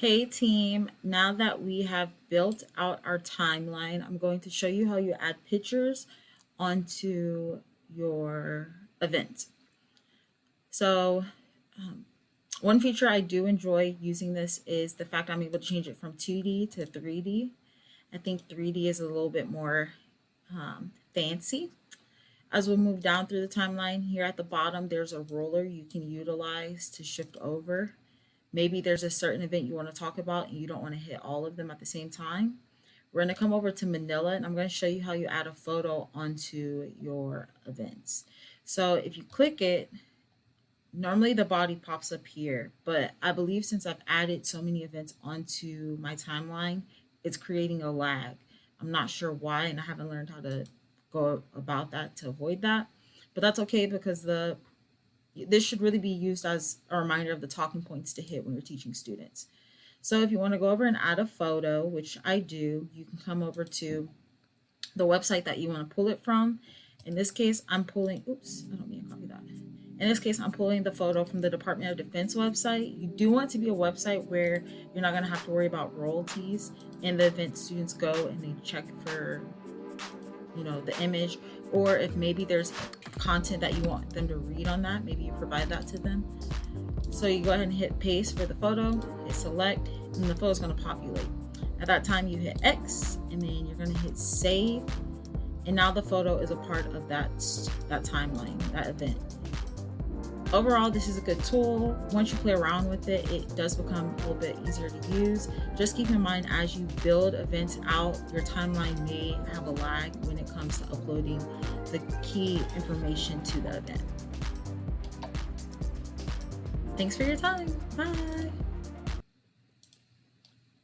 Hey team, now that we have built out our timeline, I'm going to show you how you add pictures onto your event. So one feature I do enjoy using this is the fact I'm able to change it from 2D to 3D. I think 3D is a little bit more fancy. As we move down through the timeline, here at the bottom, there's a ruler you can utilize to shift over. Maybe there's a certain event you want to talk about and you don't want to hit all of them at the same time. We're going to come over to Manila and I'm going to show you how you add a photo onto your events. So if you click it, normally the body pops up here, but I believe since I've added so many events onto my timeline, it's creating a lag. I'm not sure why, and I haven't learned how to go about that to avoid that, but that's okay because this should really be used as a reminder of the talking points to hit when you're teaching students. So if you want to go over and add a photo, which I do, you can come over to the website that you want to pull it from. In this case, I'm pulling, oops, I don't mean to copy that. In this case, I'm pulling the photo from the Department of Defense website. You do want it to be a website where you're not going to have to worry about royalties. In the event, students go and they check for the image, or if maybe there's content that you want them to read on that, maybe you provide that to them. So you go ahead and hit paste for the photo, hit select, and the photo is going to populate. At that time you hit X and then you're going to hit save, and now the photo is a part of that timeline, that event. Overall, this is a good tool. Once you play around with it, it does become a little bit easier to use. Just keep in mind, as you build events out, your timeline may have a lag when it comes to uploading the key information to the event. Thanks for your time. Bye.